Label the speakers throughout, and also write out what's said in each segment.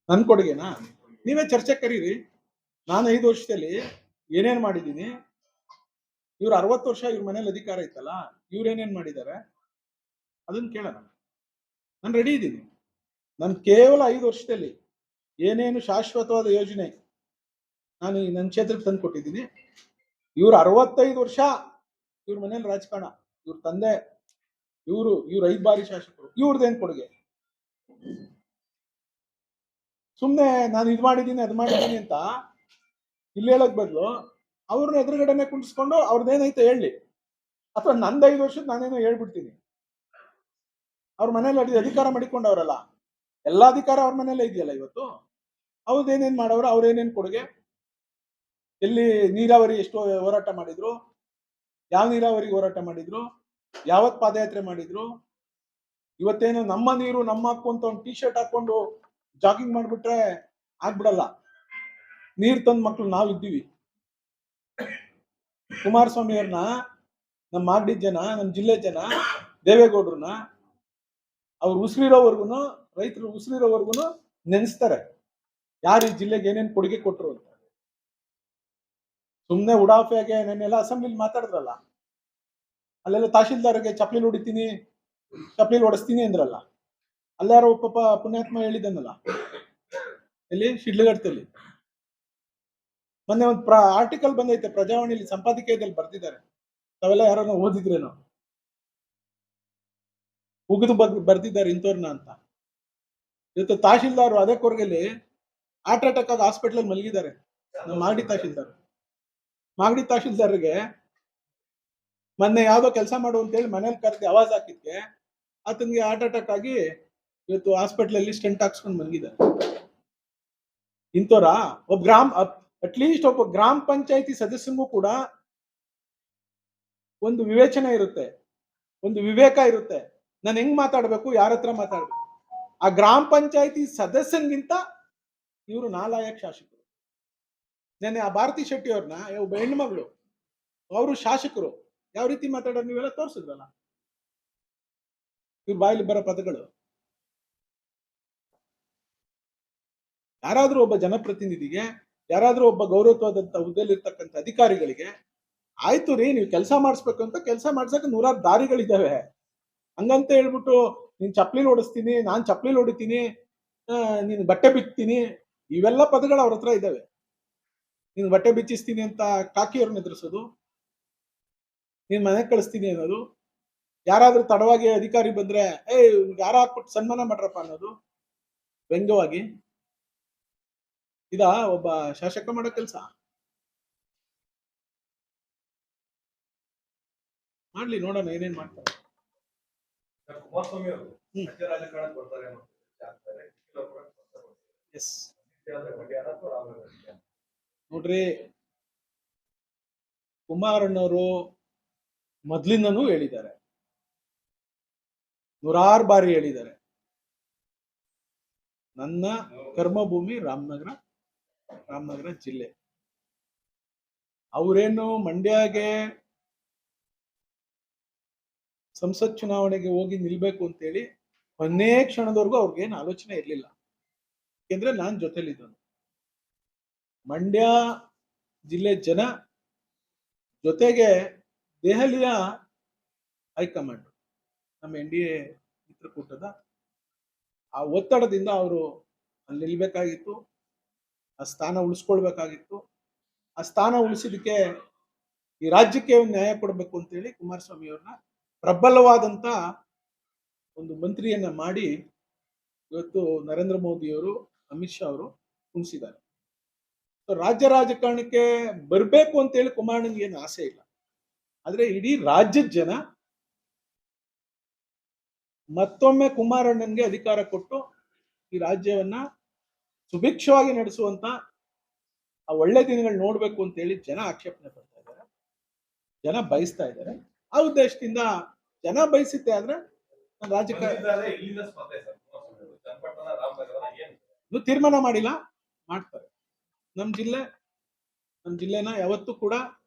Speaker 1: ನನ್ನ ಕೊಡುಗೆನಾ? ನೀವೇ ಚರ್ಚೆ ಕರೀರಿ. ನಾನು 5 ವರ್ಷದಲ್ಲಿ ಏನೇನ್ ಮಾಡಿದ್ದೀನಿ, ಇವ್ರು 60 ವರ್ಷ ಇವ್ರ ಮನೇಲಿ ಅಧಿಕಾರ ಇತ್ತಲ್ಲ, ಇವ್ರೇನೇನ್ ಮಾಡಿದ್ದಾರೆ ಅದನ್ನ ಕೇಳೋಣ. ನಾನು ರೆಡಿ ಇದ್ದೀನಿ. ನಾನು ಕೇವಲ 5 ವರ್ಷದಲ್ಲಿ ಏನೇನು ಶಾಶ್ವತವಾದ ಯೋಜನೆ ನಾನು ನನ್ನ ಕ್ಷೇತ್ರಕ್ಕೆ ತಂದು ಕೊಟ್ಟಿದ್ದೀನಿ. ಇವ್ರು 65 ವರ್ಷ ಇವ್ರ ಮನೇಲಿ ರಾಜಕಾರಣ, ಇವ್ರ ತಂದೆ, ಇವ್ರು 5 ಬಾರಿ ಶಾಸಕರು, ಇವ್ರದ್ದೇನ್ ಕೊಡುಗೆ? ಸುಮ್ನೆ ನಾನು ಇದು ಮಾಡಿದ್ದೀನಿ ಅದು ಮಾಡಿದ್ದೀನಿ ಅಂತ ಇಲ್ಲಿ ಹೇಳಕ್ ಬದಲು ಅವ್ರನ್ನ ಎದುರುಗಡೆನೆ ಕುಂಡಿಸ್ಕೊಂಡು ಅವ್ರದ್ದೇನೈತೆ ಹೇಳಿ, ಅಥವಾ ನಂದು 5 ವರ್ಷದ ನಾನೇನೋ ಹೇಳ್ಬಿಡ್ತೀನಿ. ಅವ್ರ ಮನೇಲಿ ಅಧಿಕಾರ ಮಾಡಿಕೊಂಡವ್ರಲ್ಲ, ಎಲ್ಲಾ ಅಧಿಕಾರ ಅವ್ರ ಮನೇಲೆ ಇದೆಯಲ್ಲ ಇವತ್ತು. ಅವ್ರದ್ದೇನೇನ್ ಮಾಡವ್ರು, ಅವ್ರೇನೇನ್ ಕೊಡುಗೆ, ಎಲ್ಲಿ ನೀರಾವರಿ ಎಷ್ಟು ಹೋರಾಟ ಮಾಡಿದ್ರು, ಯಾವ ನೀರಾವರಿ ಹೋರಾಟ ಮಾಡಿದ್ರು, ಯಾವತ್ ಪಾದಯಾತ್ರೆ ಮಾಡಿದ್ರು. ಇವತ್ತೇನು ನಮ್ಮ ನೀರು ನಮ್ಮ ಹಕ್ಕು ಅಂತ ಒಂದು ಟಿ ಶರ್ಟ್ ಹಾಕೊಂಡು ಜಾಗಿಂಗ್ ಮಾಡ್ಬಿಟ್ರೆ ಆಗ್ಬಿಡಲ್ಲ. ನೀರ್ ತಂದ್ ಮಕ್ಳು ನಾವ್ ಇದ್ದೀವಿ. ಕುಮಾರಸ್ವಾಮಿ ಅವ್ರನ್ನ, ನಮ್ಮ ಮಾಗಡಿ ಜನ, ನಮ್ಮ ಜಿಲ್ಲೆ ಜನ, ದೇವೇಗೌಡ್ರನ್ನ ಅವ್ರು ಉಸಿರಿರೋವರ್ಗುನು, ರೈತರು ಉಸಿರಿರೋವರ್ಗುನು ನೆನೆಸ್ತಾರೆ ಯಾರು ಈ ಜಿಲ್ಲೆಗೆ ಏನೇನ್ ಕೊಡುಗೆ ಕೊಟ್ರು ಅಂತ. ಸುಮ್ನೆ ಉಡಾಫೆಗೆ ನೆನ್ನೆಲ್ಲ ಅಸೆಂಬ್ಲಿಲಿ ಮಾತಾಡಿದ್ರಲ್ಲ, ಅಲ್ಲೆಲ್ಲ ತಹಶೀಲ್ದಾರ್ಗೆ ಚಪ್ಲಿಲ್ ಹೊಡಿತೀನಿ, ಚಪ್ಲಿಲ್ ಹೊಡಿಸ್ತೀನಿ ಅಂದ್ರಲ್ಲ, ಅಲ್ಲಾರೋ ಪಾಪ ಪುಣ್ಯಾತ್ಮ ಹೇಳಿದ್ದನ್ನಲ್ಲ, ಎಲ್ಲಿ ಶಿಡ್ಲಘಟ್ಟದಲ್ಲಿ ಮೊನ್ನೆ ಒಂದು ಆರ್ಟಿಕಲ್ ಬಂದೈತೆ ಪ್ರಜಾವಾಣಿಲಿ, ಸಂಪಾದಕೀಯದಲ್ಲಿ ಬರ್ತಿದ್ದಾರೆ, ತಾವೆಲ್ಲ ಯಾರನ್ನ ಓದಿದ್ರೇನೋ, ಉಗಿದು ಬರ್ತಿದ್ದಾರೆ ಇಂಥವ್ರನ್ನ ಅಂತ. ಇವತ್ತು ತಹಶೀಲ್ದಾರ್ ಅದೇ ಕೊರಗಲ್ಲಿ ಹಾರ್ಟ್ ಅಟ್ಯಾಕ್ ಆಗಿ ಹಾಸ್ಪಿಟಲ್ ಮಲಗಿದ್ದಾರೆ. ನಮ್ಮ ಮಾಗಡಿ ತಹಶೀಲ್ದಾರ್ಗೆ ಮೊನ್ನೆ ಯಾವ್ದೋ ಕೆಲಸ ಮಾಡು ಅಂತ ಹೇಳಿ ಮನೇಲಿ ಕರೆದು ಆವಾಜ್ ಹಾಕಿದ್ಕೆ ಆತನಿಗೆ ಹಾರ್ಟ್ ಅಟ್ಯಾಕ್ ಆಗಿ ಇವತ್ತು ಹಾಸ್ಪಿಟಲ್ ಅಲ್ಲಿ ಸ್ಟೆಂಟ್ ಹಾಕ್ಸ್ಕೊಂಡು ಮಲಗಿದ್ದಾರೆ. ಇಂಥವ್ರ ಅಟ್ಲೀಸ್ಟ್ ಒಬ್ಬ ಗ್ರಾಮ ಪಂಚಾಯತಿ ಸದಸ್ಯನಿಗೂ ಕೂಡ ಒಂದು ವಿವೇಚನೆ ಇರುತ್ತೆ, ಒಂದು ವಿವೇಕ ಇರುತ್ತೆ. ನಾನು ಹೆಂಗ್ ಮಾತಾಡ್ಬೇಕು, ಯಾರ ಹತ್ರ ಮಾತಾಡ್ಬೇಕು. ಆ ಗ್ರಾಮ ಪಂಚಾಯತಿ ಸದಸ್ಯನ್ಗಿಂತ ಇವರು ನಾಲಾಯಕ್ ಶಾಸಕರು. ನೆನ್ನೆ ಆ ಭಾರತಿ ಶೆಟ್ಟಿ ಅವ್ರನ್ನ, ಒಬ್ಬ ಹೆಣ್ಮಗಳು, ಅವರು ಶಾಸಕರು, ಯಾವ ರೀತಿ ಮಾತಾಡೋರು ನೀವೆಲ್ಲ ತೋರಿಸಿದ್ರಲ್ಲ, ಇವ್ರ ಬಾಯಲ್ಲಿ ಬರೋ ಪದಗಳು. ಯಾರಾದ್ರೂ ಒಬ್ಬ ಜನಪ್ರತಿನಿಧಿಗೆ, ಯಾರಾದ್ರೂ ಒಬ್ಬ ಗೌರವವಾದಂತ ಹುದ್ದೆಯಲ್ಲಿ ಇರ್ತಕ್ಕಂಥ ಅಧಿಕಾರಿಗಳಿಗೆ, ಆಯ್ತು ರೀ ನೀವು ಕೆಲಸ ಮಾಡಿಸ್ಬೇಕು ಅಂತ ಕೆಲಸ ಮಾಡ್ಸಕ್ಕೆ 100 ದಾರಿಗಳಿದ್ದಾವೆ, ಹಂಗಂತ ಹೇಳ್ಬಿಟ್ಟು ನೀನ್ ಚಪ್ಲಿಲ್ ಓಡಿಸ್ತೀನಿ, ನಾನ್ ಚಪ್ಲಿಲ್ ಹೊಡಿತೀನಿ, ನೀನ್ ಬಟ್ಟೆ ಬಿಚ್ತೀನಿ, ಇವೆಲ್ಲ ಪದಗಳು ಅವ್ರ ಹತ್ರ ಇದ್ದಾವೆ. ನೀನ್ ಬಟ್ಟೆ ಬಿಚ್ಚಿಸ್ತೀನಿ ಅಂತ ಕಾಕಿಯವ್ರನ್ನ ಎದುರಿಸೋದು, ನೀನ್ ಮನೆ ಕಳಿಸ್ತೀನಿ ಅನ್ನೋದು, ಯಾರಾದ್ರೂ ತಡವಾಗಿ ಅಧಿಕಾರಿ ಬಂದ್ರೆ ಯಾರ ಹಾಕ್ಬಿಟ್ಟು ಸನ್ಮಾನ ಮಾಡ್ರಪ್ಪ ಅನ್ನೋದು ವ್ಯಂಗ್ಯವಾಗಿ. ಇದ ಒಬ್ಬ ಶಾಸಕ ಮಾಡೋ ಕೆಲಸ? ಮಾಡ್ಲಿ, ನೋಡೋಣ ಏನೇನ್ ಮಾಡ್ತಾರೆ.
Speaker 2: ಕುಮಾರಸ್ವಾಮಿ ಅವರು ರಾಜ್ಯ ರಾಜಕಾರಣಕ್ಕೆ ಬರ್ತಾರೆ.
Speaker 1: ನೋಡ್ರಿ, ಕುಮಾರಣ್ಣವರು ಮೊದ್ಲಿಂದನೂ ಹೇಳಿದ್ದಾರೆ, 100 ಬಾರಿ ಹೇಳಿದ್ದಾರೆ, ನನ್ನ ಕರ್ಮಭೂಮಿ ರಾಮನಗರ ಜಿಲ್ಲೆ. ಅವರೇನು ಮಂಡ್ಯಗೆ ಸಂಸತ್ ಚುನಾವಣೆಗೆ ಹೋಗಿ ನಿಲ್ಬೇಕು ಅಂತೇಳಿ ಕೊನೆ ಕ್ಷಣದವರೆಗೂ ಅವ್ರಿಗೇನು ಆಲೋಚನೆ ಇರ್ಲಿಲ್ಲ. ಯಾಕೆಂದ್ರೆ ನಾನ್ ಜೊತೆಲಿದ್ದನು. ಮಂಡ್ಯ ಜಿಲ್ಲೆ ಜನ ಜೊತೆಗೆ ದೆಹಲಿಯ ಹೈಕಮಾಂಡ್, ನಮ್ಮ NDA ಮಿತ್ರಕೂಟದ ಆ ಒತ್ತಡದಿಂದ ಅವರು ಅಲ್ಲಿ ನಿಲ್ಬೇಕಾಗಿತ್ತು, ಆ ಸ್ಥಾನ ಉಳಿಸ್ಕೊಳ್ಬೇಕಾಗಿತ್ತು. ಆ ಸ್ಥಾನ ಉಳಿಸಿದಕ್ಕೆ ಈ ರಾಜ್ಯಕ್ಕೆ ಒಂದು ನ್ಯಾಯ ಕೊಡಬೇಕು ಅಂತೇಳಿ ಕುಮಾರಸ್ವಾಮಿ ಅವ್ರನ್ನ ಪ್ರಬಲವಾದಂತ ಒಂದು ಮಂತ್ರಿಯನ್ನ ಮಾಡಿ ಇವತ್ತು ನರೇಂದ್ರ ಮೋದಿ ಅವರು, ಅಮಿತ್ ಶಾ ಅವರು ಕುಣಿಸಿದ್ದಾರೆ. ರಾಜ್ಯ ರಾಜಕಾರಣಕ್ಕೆ ಬರ್ಬೇಕು ಅಂತೇಳಿ ಕುಮಾರಣ್ಣನಿಗೆ ಏನು ಆಸೆ ಇಲ್ಲ. ಆದ್ರೆ ಇಡೀ ರಾಜ್ಯದ ಜನ ಮತ್ತೊಮ್ಮೆ ಕುಮಾರಣ್ಣನ್ಗೆ ಅಧಿಕಾರ ಕೊಟ್ಟು ಈ ರಾಜ್ಯವನ್ನ ಸುಭಿಕ್ಷವಾಗಿ ನಡೆಸುವಂತ ಆ ಒಳ್ಳೆ ದಿನಗಳು ನೋಡ್ಬೇಕು ಅಂತೇಳಿ ಜನ ಆಕ್ಷೇಪಣೆ ಪಡ್ತಾ ಇದ್ದಾರೆ, ಜನ ಬಯಸ್ತಾ ಇದ್ದಾರೆ. ಆ ಉದ್ದೇಶದಿಂದ ಜನ ಬಯಸುತ್ತೆ ಆದ್ರೆ ಇನ್ನು ತೀರ್ಮಾನ ಮಾಡಿಲ್ಲ, ಮಾಡ್ತಾರೆ. ನಮ್ಮ ಜಿಲ್ಲೆನ ಯಾವತ್ತೂ ಕೂಡ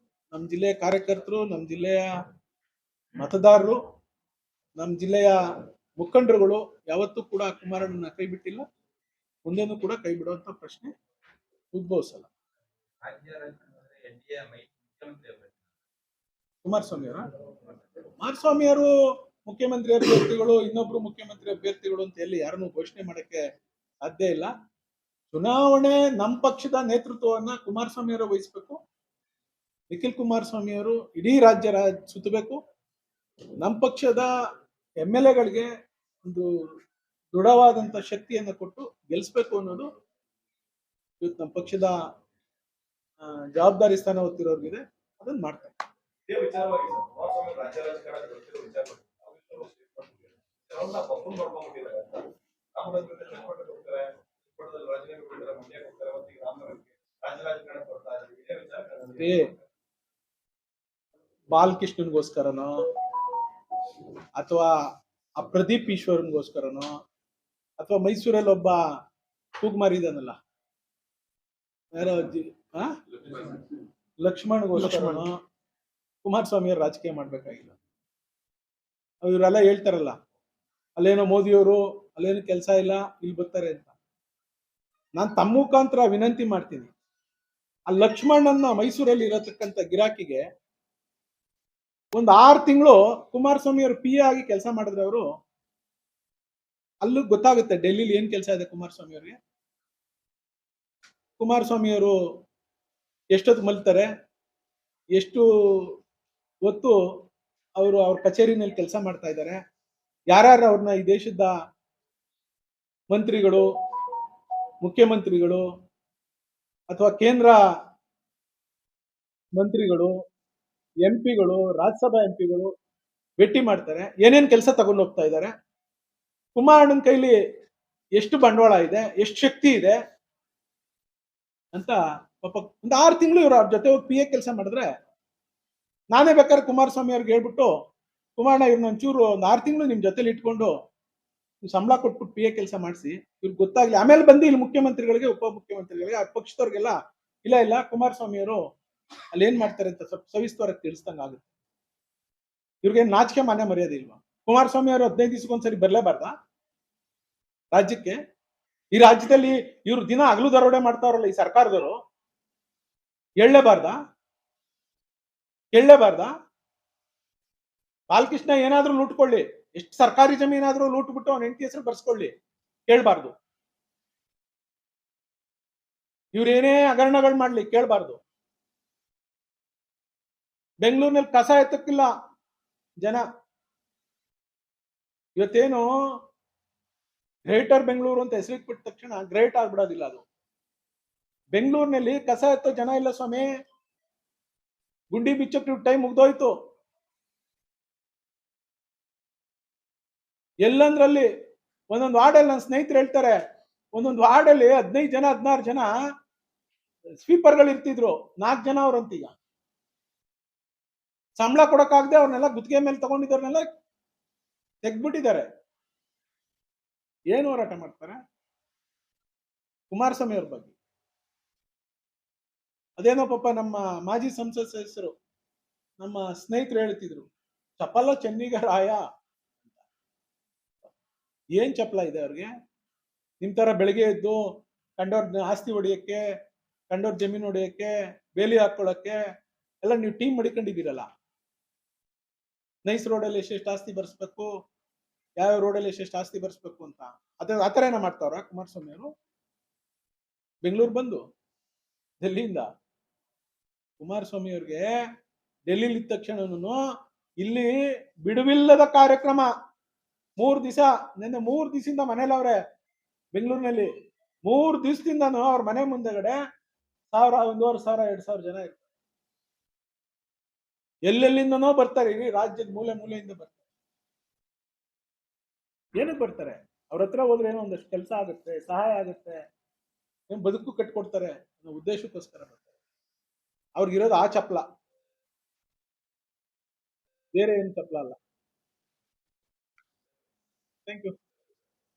Speaker 1: ನಮ್ಮ ಜಿಲ್ಲೆಯ ಕಾರ್ಯಕರ್ತರು, ನಮ್ಮ ಜಿಲ್ಲೆಯ ಮತದಾರರು, ನಮ್ಮ ಜಿಲ್ಲೆಯ ಮುಖಂಡರುಗಳು ಯಾವತ್ತೂ ಕೂಡ ಕುಮಾರಣ್ಣನ ಕೈ ಬಿಟ್ಟಿಲ್ಲ. ಮುಂದೆನೂ ಕೂಡ ಕೈ ಬಿಡುವಂತ ಪ್ರಶ್ನೆ ಉದ್ಭವಿಸಲ್ಲ.
Speaker 2: ರಾಜ್ಯ ರಾಜಕಾರಣದಲ್ಲಿ ಎನ್ಡಿಎ ಮುಖ್ಯಮಂತ್ರಿ ಅಭ್ಯರ್ಥಿ
Speaker 1: ಕುಮಾರಸ್ವಾಮಿ ಅವರ ಕುಮಾರಸ್ವಾಮಿ ಅವರು ಮುಖ್ಯಮಂತ್ರಿ ಅಭ್ಯರ್ಥಿಗಳು, ಇನ್ನೊಬ್ರು ಮುಖ್ಯಮಂತ್ರಿ ಅಭ್ಯರ್ಥಿಗಳು ಅಂತ ಎಲ್ಲಿ ಯಾರನ್ನು ಘೋಷಣೆ ಮಾಡಕ್ಕೆ ಸಾಧ್ಯ ಇಲ್ಲ. ಚುನಾವಣೆ ನಮ್ಮ ಪಕ್ಷದ ನೇತೃತ್ವವನ್ನ ಕುಮಾರಸ್ವಾಮಿ ಅವರು ವಹಿಸಬೇಕು. ನಿಖಿಲ್ ಕುಮಾರಸ್ವಾಮಿ ಅವರು ಇಡೀ ರಾಜ್ಯ ಸುತ್ತಬೇಕು. ನಮ್ಮ ಪಕ್ಷದ MLA ಒಂದು ದೃಢವಾದಂತ ಶಕ್ತಿಯನ್ನು ಕೊಟ್ಟು ಗೆಲ್ಲಿಸಬೇಕು ಅನ್ನೋದು ಇವತ್ತು ನಮ್ಮ ಪಕ್ಷದ ಜವಾಬ್ದಾರಿ ಸ್ಥಾನ ಹೊತ್ತಿರೋರ್ಗಿದೆ. ಅದನ್ನ ಮಾಡ್ತಾರೆ.
Speaker 2: ಇದೇ ವಿಚಾರವಾಗಿ ಕುಮಾರಸ್ವಾಮಿ ರಾಜ್ಯ ರಾಜಕಾರಣ ಗೊತ್ತಿರೋ ವಿಚಾರವಾಗಿ ಬಫೂನ್ ಮಾಡ್ಕೊಂಡ್ಬಿಟ್ಟಿದ್ದಾರೆ ಅಂತ ಹೋಗ್ತಾರೆ, ರಾಜೀನಾಮೆ ಕೊಡ್ತಾರೆ, ಮಂಡ್ಯ ಹೋಗ್ತಾರೆ, ಮತ್ತೆ ಈಗ ರಾಮನಗರಕ್ಕೆ ರಾಜ್ಯ ರಾಜಕಾರಣ ಬರ್ತಾ ಇದೆ. ಇದೇ ವಿಚಾರ
Speaker 1: ಬಾಲಕೃಷ್ಣನ್ಗೋಸ್ಕರನೋ ಅಥವಾ ಆ ಪ್ರದೀಪ್ ಈಶ್ವರನ್ಗೋಸ್ಕರನೋ ಅಥವಾ ಮೈಸೂರಲ್ಲಿ ಒಬ್ಬ ಕೂಗ್ಮಾರ್ ಇದಾನಲ್ಲ, ಯಾರೋ ಲಕ್ಷ್ಮಣ್ಗೋಸ್ಕರನೋ ಕುಮಾರಸ್ವಾಮಿ ಅವರು ರಾಜಕೀಯ ಮಾಡ್ಬೇಕಾಗಿಲ್ಲ. ಇವರೆಲ್ಲ ಹೇಳ್ತಾರಲ್ಲ, ಅಲ್ಲೇನೋ ಮೋದಿಯವರು ಅಲ್ಲೇನೋ ಕೆಲಸ ಇಲ್ಲ, ಇಲ್ಲಿ ಬರ್ತಾರೆ ಅಂತ. ನಾನು ತಮ್ಮ ಮುಖಾಂತರ ವಿನಂತಿ ಮಾಡ್ತೀನಿ, ಆ ಲಕ್ಷ್ಮಣನ್ನ ಮೈಸೂರಲ್ಲಿ ಇರತಕ್ಕಂಥ ಗಿರಾಕಿಗೆ ಒಂದು 6 ತಿಂಗಳು ಕುಮಾರಸ್ವಾಮಿ ಅವರು PA ಆಗಿ ಕೆಲಸ ಮಾಡಿದ್ರೆ ಅವರು ಅಲ್ಲೂ ಗೊತ್ತಾಗುತ್ತೆ ಡೆಲ್ಲಿಲಿ ಏನ್ ಕೆಲಸ ಇದೆ ಕುಮಾರಸ್ವಾಮಿ ಅವರಿಗೆ. ಕುಮಾರಸ್ವಾಮಿ ಅವರು ಎಷ್ಟೊತ್ತು ಮಲ್ತಾರೆ, ಎಷ್ಟು ಹೊತ್ತು ಅವರು ಅವ್ರ ಕಚೇರಿನಲ್ಲಿ ಕೆಲಸ ಮಾಡ್ತಾ ಇದ್ದಾರೆ, ಯಾರ್ಯಾರು ಅವ್ರನ್ನ ಈ ದೇಶದ ಮಂತ್ರಿಗಳು, ಮುಖ್ಯಮಂತ್ರಿಗಳು ಅಥವಾ ಕೇಂದ್ರ ಮಂತ್ರಿಗಳು, MP ಗಳು, ರಾಜ್ಯಸಭಾ MP ಗಳು ಭೇಟಿ ಮಾಡ್ತಾರೆ, ಏನೇನ್ ಕೆಲಸ ತಗೊಂಡು ಹೋಗ್ತಾ ಇದ್ದಾರೆ, ಕುಮಾರಣ್ಣನ ಕೈಲಿ ಎಷ್ಟು ಬಂಡವಾಳ ಇದೆ, ಎಷ್ಟು ಶಕ್ತಿ ಇದೆ ಅಂತ ಪಾಪ ಒಂದು 6 ತಿಂಗಳು ಇವ್ರು ಅವ್ರ ಜೊತೆ ಹೋಗಿ PA ಕೆಲಸ ಮಾಡಿದ್ರೆ, ನಾನೇ ಬೇಕಾದ್ರೆ ಕುಮಾರಸ್ವಾಮಿ ಅವ್ರಿಗೆ ಹೇಳ್ಬಿಟ್ಟು, ಕುಮಾರಣ್ಣ ಇವ್ರನ್ನ ಒಂಚೂರು ಒಂದು 6 ತಿಂಗಳು ನಿಮ್ ಜೊತೆಲಿ ಇಟ್ಕೊಂಡು ಸಂಬಳ ಕೊಟ್ಬಿಟ್ಟು PA ಕೆಲಸ ಮಾಡಿಸಿ, ಇವ್ರಿಗೆ ಗೊತ್ತಾಗ್ಲಿ. ಆಮೇಲೆ ಬಂದು ಇಲ್ಲಿ ಮುಖ್ಯಮಂತ್ರಿಗಳಿಗೆ, ಉಪ ಮುಖ್ಯಮಂತ್ರಿಗಳಿಗೆ, ಆ ಪಕ್ಷದವ್ರಿಗೆಲ್ಲ ಇಲ್ಲ ಕುಮಾರಸ್ವಾಮಿ ಅವರು ಅಲ್ಲಿ ಏನ್ ಮಾಡ್ತಾರೆ ಅಂತ ಸ್ವಲ್ಪ ಸವಿಸ್ತರಕ್ಕೆ ತಿಳಿಸ್ದಂಗ ಆಗುತ್ತೆ. ಇವ್ರಿಗೆ ನಾಚಿಕೆ ಮಾನ್ಯ ಮರ್ಯಾದೆ ಇಲ್ವಾ? ಕುಮಾರಸ್ವಾಮಿ ಅವರು 15 ದಿವಸಕ್ಕೊಂದ್ಸರಿ ಬರ್ಲೇಬಾರ್ದಾ ರಾಜ್ಯಕ್ಕೆ? ಈ ರಾಜ್ಯದಲ್ಲಿ ಇವ್ರು ದಿನ ಹಗಲು ದರೋಡೆ ಮಾಡ್ತಾರಲ್ಲ ಈ ಸರ್ಕಾರದವರು, ಕೇಳಲೇಬಾರ್ದಾ? ಬಾಲಕೃಷ್ಣ ಏನಾದ್ರೂ ಲೂಟ್ಕೊಳ್ಳಿ, ಎಷ್ಟು ಸರ್ಕಾರಿ ಜಮೀನಾದ್ರೂ ಲೂಟ್ ಬಿಟ್ಟು ಅವ್ನ ಹೆಂಡತಿ ಹೆಸರು ಬರ್ಸ್ಕೊಳ್ಳಿ, ಕೇಳ್ಬಾರ್ದು. ಇವ್ರೇನೇ ಹಗರಣಗಳು ಮಾಡ್ಲಿ, ಕೇಳ್ಬಾರ್ದು. ಬೆಂಗಳೂರಿನಲ್ಲಿ ಕಸ ಎತ್ತಕ್ಕಿಲ್ಲ ಜನ. ಇವತ್ತೇನು ಗ್ರೇಟರ್ ಬೆಂಗಳೂರು ಅಂತ ಹೆಸರಿಟ್ಬಿಟ್ಟ ತಕ್ಷಣ ಗ್ರೇಟ್ ಆಗ್ಬಿಡೋದಿಲ್ಲ ಅದು. ಬೆಂಗಳೂರಿನಲ್ಲಿ ಕಸ ಎತ್ತೋ ಜನ ಇಲ್ಲ ಸ್ವಾಮಿ. ಗುಂಡಿ ಬಿಚ್ಚಕ್ಕೆ ಟೈಮ್ ಮುಗ್ದೋಯ್ತು. ಎಲ್ಲಂದ್ರಲ್ಲಿ ಒಂದೊಂದು ವಾರ್ಡಲ್ಲಿ ನನ್ನ ಸ್ನೇಹಿತರು ಹೇಳ್ತಾರೆ, ಒಂದೊಂದು ವಾರ್ಡಲ್ಲಿ 15 ಜನ 16 ಜನ ಸ್ವೀಪರ್ಗಳು ಇರ್ತಿದ್ರು, 4 ಜನ ಅವ್ರಂತೀಗ ಸಂಬಳ ಕೊಡಕ್ಕಾಗದೆ ಅವ್ರನ್ನೆಲ್ಲ ಗುತ್ತಿಗೆ ಮೇಲೆ ತಗೊಂಡಿದ್ದವ್ರನ್ನೆಲ್ಲ ತೆಗ್ದ್ಬಿಟ್ಟಿದ್ದಾರೆ. ಏನು ಹೋರಾಟ ಮಾಡ್ತಾರೆ ಕುಮಾರಸ್ವಾಮಿ ಅವ್ರ ಬಗ್ಗೆ? ಅದೇನೋ ಪಾಪ ನಮ್ಮ ಮಾಜಿ ಸಂಸತ್ ಸದಸ್ಯರು, ನಮ್ಮ ಸ್ನೇಹಿತರು ಹೇಳ್ತಿದ್ರು, ಚಪಲ ಚೆನ್ನಿಗರಾಯ. ಏನ್ ಚಪಲ ಇದೆ ಅವ್ರಿಗೆ? ನಿಮ್ ತರ ಬೆಳಗ್ಗೆ ಎದ್ದು ಕಂಡವ್ರ ಆಸ್ತಿ ಹೊಡಿಯಕ್ಕೆ, ಕಂಡವ್ರ ಜಮೀನು ಹೊಡಿಯಕ್ಕೆ, ಬೇಲಿ ಹಾಕೊಳಕ್ಕೆ ಎಲ್ಲ ನೀವು ಟೀಮ್ ಮಡಿಕೊಂಡಿದ್ದೀರಲ್ಲ. ನೈಸ್ ರೋಡಲ್ಲಿ ಎಷ್ಟೆಷ್ಟು ಆಸ್ತಿ ಬರ್ಸ್ಬೇಕು, ಯಾವ ರೋಡಲ್ಲಿ ಎಷ್ಟೆಷ್ಟು ಆಸ್ತಿ ಬರ್ಸ್ಬೇಕು ಅಂತ ಆತರ ಏನ ಮಾಡ್ತಾವ್ರ ಕುಮಾರಸ್ವಾಮಿ ಅವರು? ಬೆಂಗಳೂರು ಬಂದು ಡೆಲ್ಲಿಯಿಂದ ಕುಮಾರಸ್ವಾಮಿ ಅವ್ರಿಗೆ ಡೆಲ್ಲಿಲಿ ಇದ್ದ ತಕ್ಷಣನು ಇಲ್ಲಿ ಬಿಡುವಿಲ್ಲದ ಕಾರ್ಯಕ್ರಮ. 3 ದಿವಸ, ನಿನ್ನೆ 3 ದಿವಸದಿಂದ ಮನೇಲಿ ಅವ್ರೆ ಬೆಂಗಳೂರಿನಲ್ಲಿ. 3 ದಿವಸದಿಂದನು ಅವ್ರ ಮನೆ ಮುಂದೆಗಡೆ 1000, 1500, 2000 ಜನ ಇರ್ತಾರೆ. ಎಲ್ಲೆಲ್ಲಿಂದನೋ ಬರ್ತಾರೆ, ಇಡೀ ರಾಜ್ಯದ ಮೂಲೆ ಮೂಲೆಯಿಂದ ಬರ್ತಾರೆ. ಏನಕ್ಕೆ ಬರ್ತಾರೆ? ಅವ್ರ ಹತ್ರ ಹೋದ್ರೆ ಏನೋ ಒಂದಷ್ಟು ಕೆಲಸ ಆಗುತ್ತೆ, ಸಹಾಯ ಆಗುತ್ತೆ, ಏನ್ ಬದುಕು ಕಟ್ಕೊಡ್ತಾರೆ ಅನ್ನೋ ಉದ್ದೇಶಕ್ಕೋಸ್ಕರ ಬರ್ತಾರೆ. ಅವ್ರಿಗಿರೋದು ಆ ಚಪ್ಲ, ಬೇರೆ ಏನು ಚಪ್ಲ ಅಲ್ಲ. Thank you.